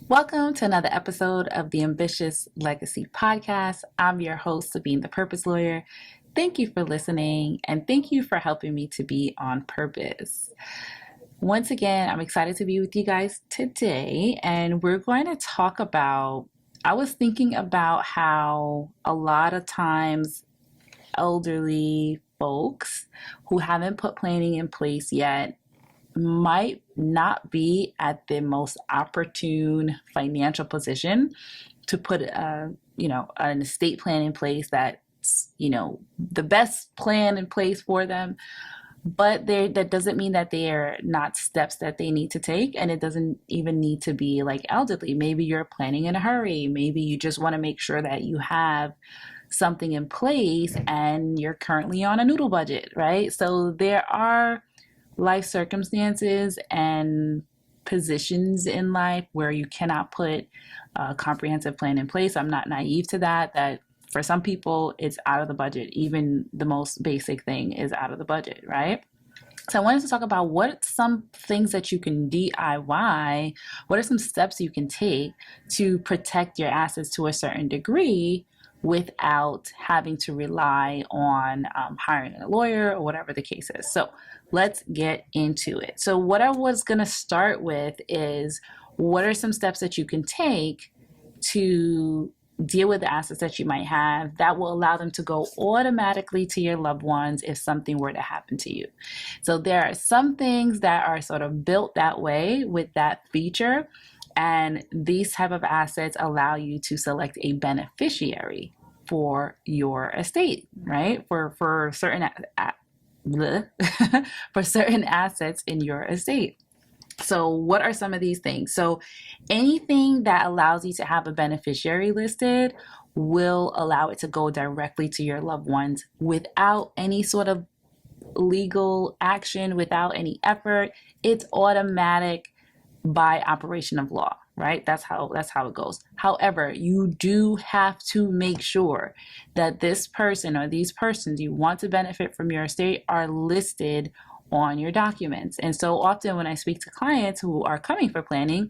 Welcome to another episode of the Ambitious Legacy Podcast. I'm your host, Sabine the Purpose Lawyer. Thank you for listening and thank you for helping me to be on purpose. Once again, I'm excited to be with you guys today, and we're going to talk about. I was thinking about how a lot of times elderly folks who haven't put planning in place yet might not be at the most opportune financial position to put an estate plan in place that's the best plan in place for them. But that doesn't mean that they are not steps that they need to take, and it doesn't even need to be like elderly. Maybe you're planning in a hurry. Maybe you just want to make sure that you have something in place and you're currently on a noodle budget, right? So there are life circumstances and positions in life where you cannot put a comprehensive plan in place. I'm not naive to that for some people it's out of the budget. Even the most basic thing is out of the budget, right? So I wanted to talk about what some things that you can DIY, what are some steps you can take to protect your assets to a certain degree without having to rely on hiring a lawyer or whatever the case is. So let's get into it. So what I was going to start with is, what are some steps that you can take to deal with the assets that you might have that will allow them to go automatically to your loved ones if something were to happen to you. So there are some things that are sort of built that way with that feature, and these type of assets allow you to select a beneficiary for your estate, right? For certain for certain assets in your estate. So what are some of these things? So anything that allows you to have a beneficiary listed will allow it to go directly to your loved ones without any sort of legal action, without any effort. It's automatic by operation of law, right? That's how it goes. However, you do have to make sure that this person or these persons you want to benefit from your estate are listed on your documents. And so often when I speak to clients who are coming for planning,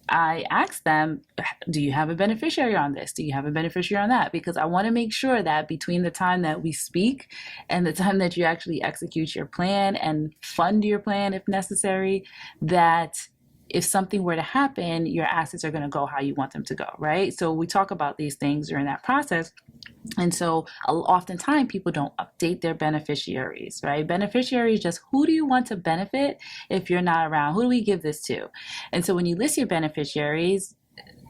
I ask them, do you have a beneficiary on this? Do you have a beneficiary on that? Because I want to make sure that between the time that we speak and the time that you actually execute your plan and fund your plan if necessary, that if something were to happen, your assets are going to go how you want them to go, right? So we talk about these things during that process. And so oftentimes people don't update their beneficiaries, right? Beneficiaries, just who do you want to benefit if you're not around? Who do we give this to? And so when you list your beneficiaries,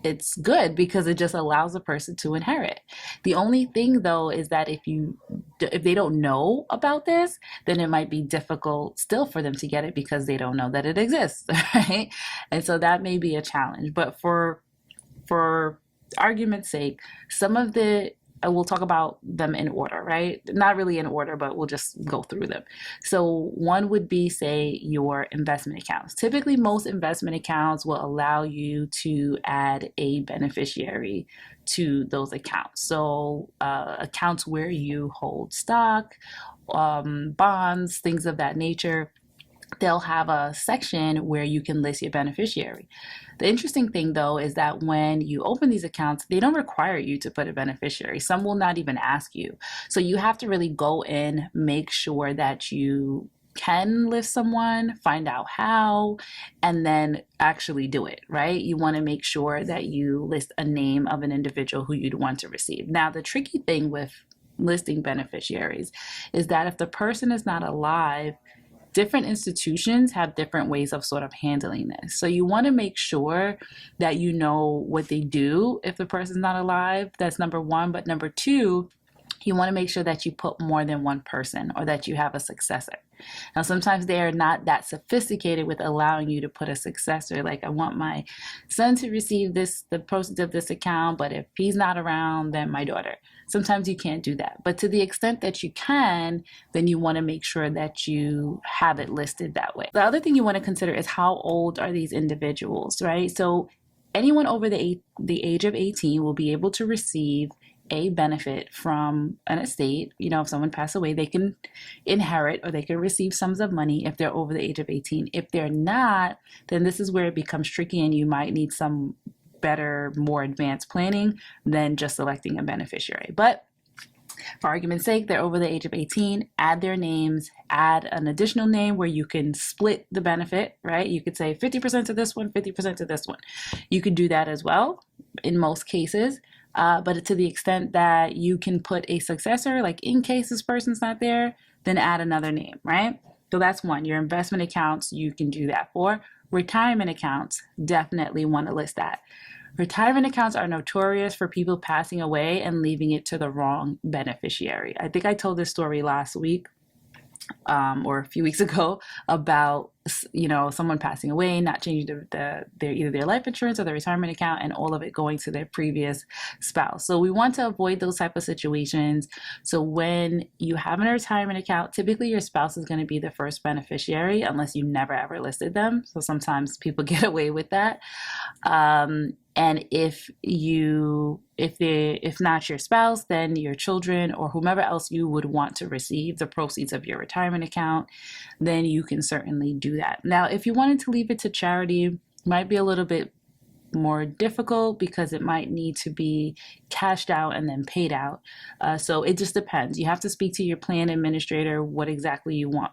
it's good because it just allows a person to inherit. The only thing though is that if they don't know about this, then it might be difficult still for them to get it because they don't know that it exists, right? And so that may be a challenge. But for argument's sake, some of the we'll talk about them in order, right? Not really in order, but we'll just go through them. So one would be, say, your investment accounts. Typically, most investment accounts will allow you to add a beneficiary to those accounts. So accounts where you hold stock, bonds, things of that nature, they'll have a section where you can list your beneficiary. The interesting thing though is that when you open these accounts, they don't require you to put a beneficiary. Some will not even ask you. So you have to really go in, make sure that you can list someone, find out how, and then actually do it, right? You want to make sure that you list a name of an individual who you'd want to receive. Now, the tricky thing with listing beneficiaries is that if the person is not alive, different institutions have different ways of sort of handling this. So you want to make sure that you know what they do if the person's not alive. That's number one. But number two, you want to make sure that you put more than one person or that you have a successor. Now, sometimes they are not that sophisticated with allowing you to put a successor. Like, I want my son to receive the proceeds of this account, but if he's not around, then my daughter. Sometimes you can't do that. But to the extent that you can, then you want to make sure that you have it listed that way. The other thing you want to consider is how old are these individuals, right? So anyone over the age of 18 will be able to receive a benefit from an estate. If someone passed away, they can inherit or they can receive sums of money if they're over the age of 18. If they're not, then this is where it becomes tricky and you might need some better, more advanced planning than just selecting a beneficiary. But for argument's sake, they're over the age of 18, add their names, add an additional name where you can split the benefit, right? You could say 50% to this one, 50% to this one. You could do that as well in most cases. But to the extent that you can put a successor, like in case this person's not there, then add another name, right? So that's one. Your investment accounts, you can do that for. Retirement accounts, definitely want to list that. Retirement accounts are notorious for people passing away and leaving it to the wrong beneficiary. I think I told this story last week or a few weeks ago about someone passing away, not changing their either their life insurance or their retirement account, and all of it going to their previous spouse. So we want to avoid those type of situations. So when you have a retirement account, typically your spouse is going to be the first beneficiary unless you never ever listed them. So sometimes people get away with that. And if not your spouse, then your children or whomever else you would want to receive the proceeds of your retirement account, then you can certainly do that. Now, if you wanted to leave it to charity, it might be a little bit more difficult because it might need to be cashed out and then paid out. So it just depends. You have to speak to your plan administrator, what exactly you want,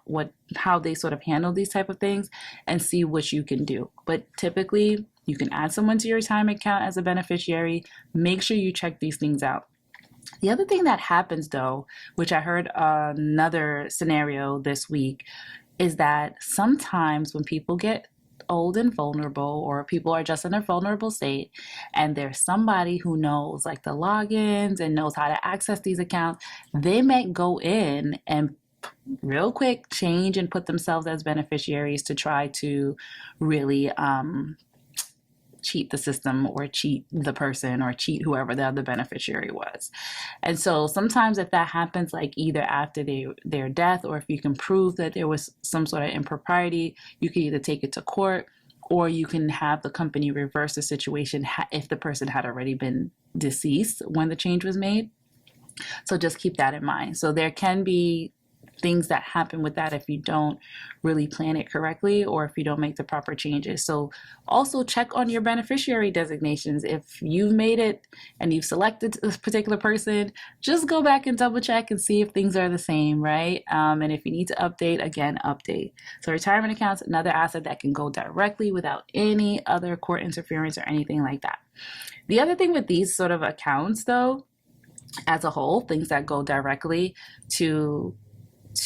how they sort of handle these type of things, and see what you can do. But typically, you can add someone to your retirement account as a beneficiary. Make sure you check these things out. The other thing that happens, though, which I heard another scenario this week, is that sometimes when people get old and vulnerable, or people are just in a vulnerable state, and there's somebody who knows like the logins and knows how to access these accounts, they might go in and real quick change and put themselves as beneficiaries to try to really cheat the system or cheat the person or cheat whoever the other beneficiary was. And so sometimes if that happens, like either after their death, or if you can prove that there was some sort of impropriety, you can either take it to court, or you can have the company reverse the situation if the person had already been deceased when the change was made. So just keep that in mind. So there can be things that happen with that if you don't really plan it correctly, or if you don't make the proper changes. So also check on your beneficiary designations. If you've made it and you've selected a particular person, just go back and double check and see if things are the same, right? And if you need to update, again, update. So retirement accounts, another asset that can go directly without any other court interference or anything like that. The other thing with these sort of accounts, though, as a whole, things that go directly to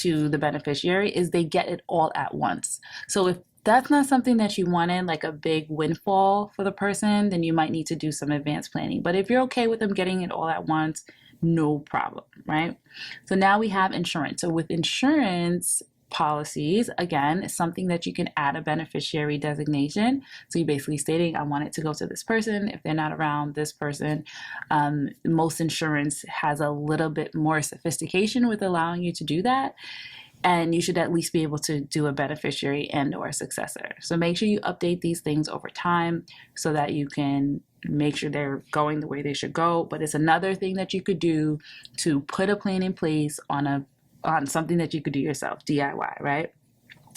the beneficiary, is they get it all at once. So if that's not something that you wanted, like a big windfall for the person, then you might need to do some advanced planning. But if you're okay with them getting it all at once, no problem, right? So now we have insurance. So with insurance policies, again, it's something that you can add a beneficiary designation. So you're basically stating, I want it to go to this person. If they're not around, this person. Most insurance has a little bit more sophistication with allowing you to do that. And you should at least be able to do a beneficiary and or a successor. So make sure you update these things over time so that you can make sure they're going the way they should go. But it's another thing that you could do to put a plan in place on something that you could do yourself, DIY, right?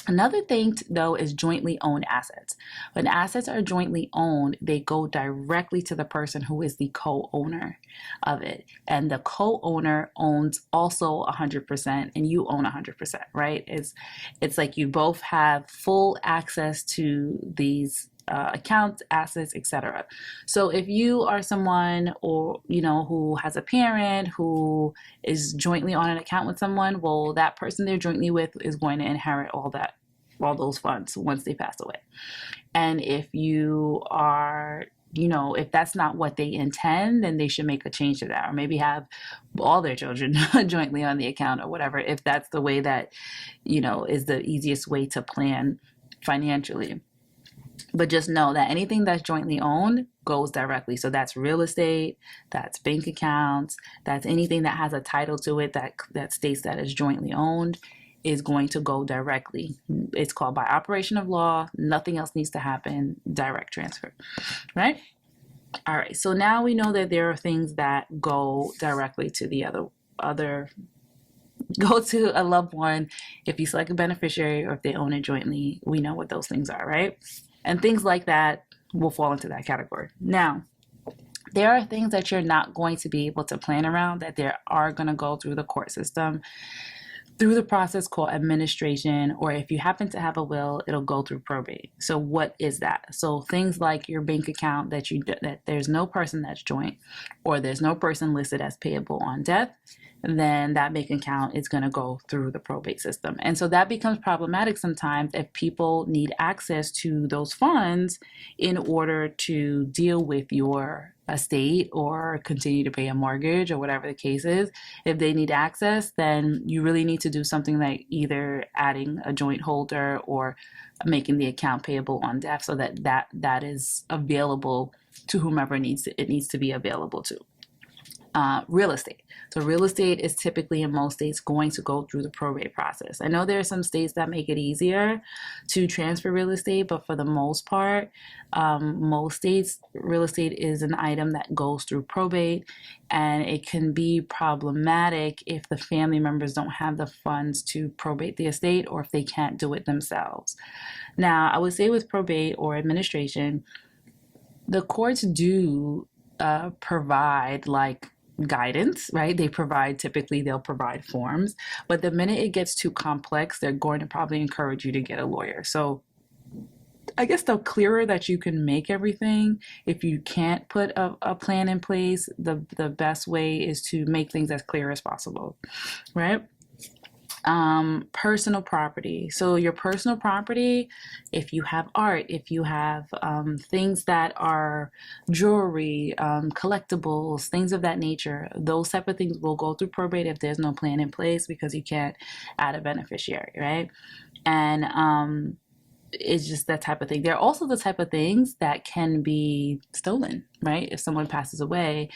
Another thing, though, is jointly owned assets. When assets are jointly owned, they go directly to the person who is the co-owner of it. And the co-owner owns also 100% and you own 100%, right? It's like you both have full access to these accounts, assets, etc. So if you are someone who has a parent who is jointly on an account with someone, well, that person they're jointly with is going to inherit all those funds once they pass away. And if you are, if that's not what they intend, then they should make a change to that, or maybe have all their children jointly on the account or whatever, if that's the way that, is the easiest way to plan financially. But just know that anything that's jointly owned goes directly. So that's real estate, that's bank accounts, that's anything that has a title to it that states that it's jointly owned is going to go directly. It's called by operation of law. Nothing else needs to happen. Direct transfer, right? All right, so now we know that there are things that go directly to the other go to a loved one. If you select a beneficiary or if they own it jointly, we know what those things are, right? And things like that will fall into that category. Now, there are things that you're not going to be able to plan around that they are going to go through the court system through the process called administration, or if you happen to have a will, it'll go through probate. So what is that? So things like your bank account that there's no person that's joint, or there's no person listed as payable on death, then that bank account is going to go through the probate system. And so that becomes problematic sometimes if people need access to those funds in order to deal with your estate or continue to pay a mortgage or whatever the case is. If they need access, then you really need to do something like either adding a joint holder or making the account payable on death so that is available to whomever it needs to be available to. Real estate. So real estate is typically in most states going to go through the probate process. I know there are some states that make it easier to transfer real estate, but for the most part, most states, real estate is an item that goes through probate, and it can be problematic if the family members don't have the funds to probate the estate or if they can't do it themselves. Now, I would say with probate or administration, the courts do provide like guidance, right? They'll provide forms, but the minute it gets too complex, they're going to probably encourage you to get a lawyer. So I guess the clearer that you can make everything, if you can't put a plan in place, the best way is to make things as clear as possible, right? Personal property. So your personal property, if you have art, if you have things that are jewelry, collectibles, things of that nature, those type of things will go through probate if there's no plan in place because you can't add a beneficiary, right? And it's just that type of thing. There are also the type of things that can be stolen, right? If someone passes away,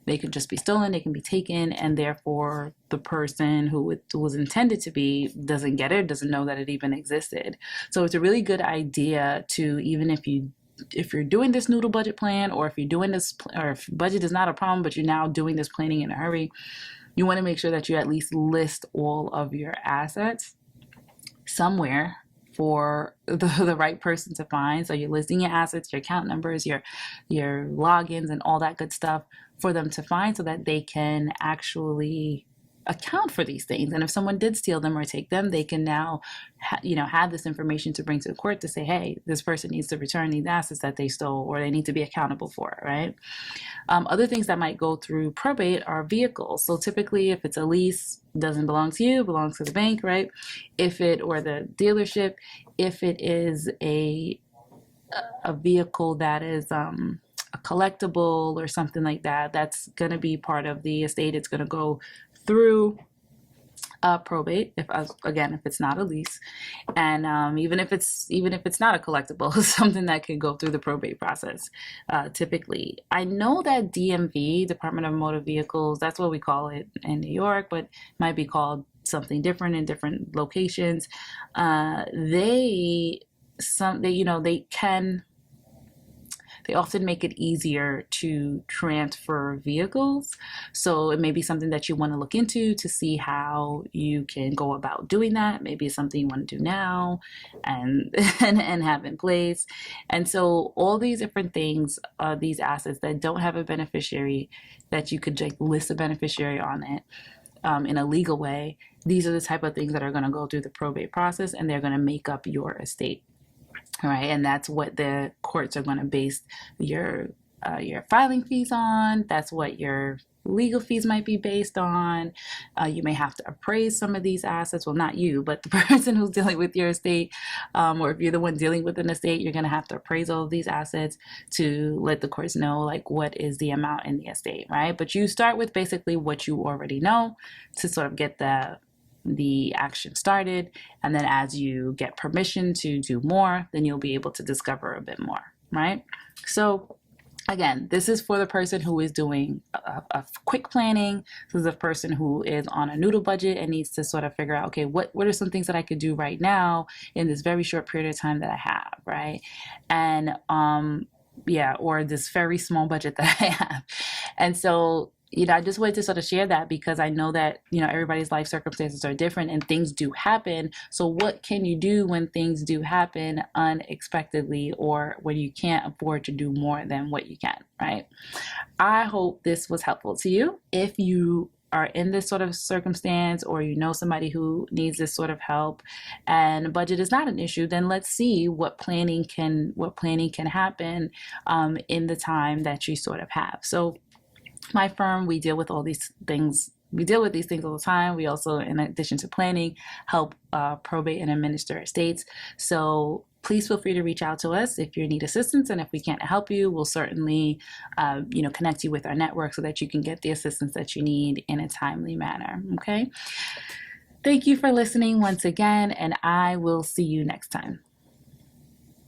they could just be stolen, they can be taken, and therefore the person who it was intended to be doesn't get it, doesn't know that it even existed. So it's a really good idea to, even if you're doing this noodle budget plan, or if you're doing this, or if budget is not a problem, but you're now doing this planning in a hurry, you want to make sure that you at least list all of your assets somewhere for the right person to find. So you're listing your assets, your account numbers, your logins, and all that good stuff for them to find so that they can actually account for these things. And if someone did steal them or take them, they can now have this information to bring to the court to say, hey, this person needs to return these assets that they stole, or they need to be accountable for it, right? Other things that might go through probate are vehicles. So typically if it's a lease, doesn't belong to you, belongs to the bank, right? Or the dealership, if it is a vehicle that is a collectible or something like that, that's going to be part of the estate. It's going to go through probate if it's not a lease, and even if it's not a collectible, something that could go through the probate process. Typically, I know that DMV, Department of Motor Vehicles, that's what we call it in New York, but might be called something different in different locations. They often make it easier to transfer vehicles. So it may be something that you want to look into to see how you can go about doing that. Maybe it's something you want to do now and and have in place. And so all these different things, these assets that don't have a beneficiary, that you could just list a beneficiary on it in a legal way, these are the type of things that are going to go through the probate process, and they're going to make up your estate. All right, and that's what the courts are going to base your filing fees on. That's what your legal fees might be based on. You may have to appraise some of these assets. Well, not you, but the person who's dealing with your estate, or if you're the one dealing with an estate, you're going to have to appraise all of these assets to let the courts know like what is the amount in the estate, right? But you start with basically what you already know to sort of get the action started, and then as you get permission to do more, then you'll be able to discover a bit more, right? So again, this is for the person who is doing a quick planning. This is a person who is on a noodle budget and needs to sort of figure out, okay, what are some things that I could do right now in this very short period of time that I have, right? And or this very small budget that I have. And so, I just wanted to sort of share that because I know that, everybody's life circumstances are different and things do happen. So what can you do when things do happen unexpectedly or when you can't afford to do more than what you can, right? I hope this was helpful to you. If you are in this sort of circumstance or you know somebody who needs this sort of help and budget is not an issue, then let's see what planning can happen in the time that you sort of have. So my firm, we deal with all these things. We deal with these things all the time. We also, in addition to planning, help probate and administer estates. So please feel free to reach out to us if you need assistance. And if we can't help you, we'll certainly, connect you with our network so that you can get the assistance that you need in a timely manner. Okay. Thank you for listening once again, and I will see you next time.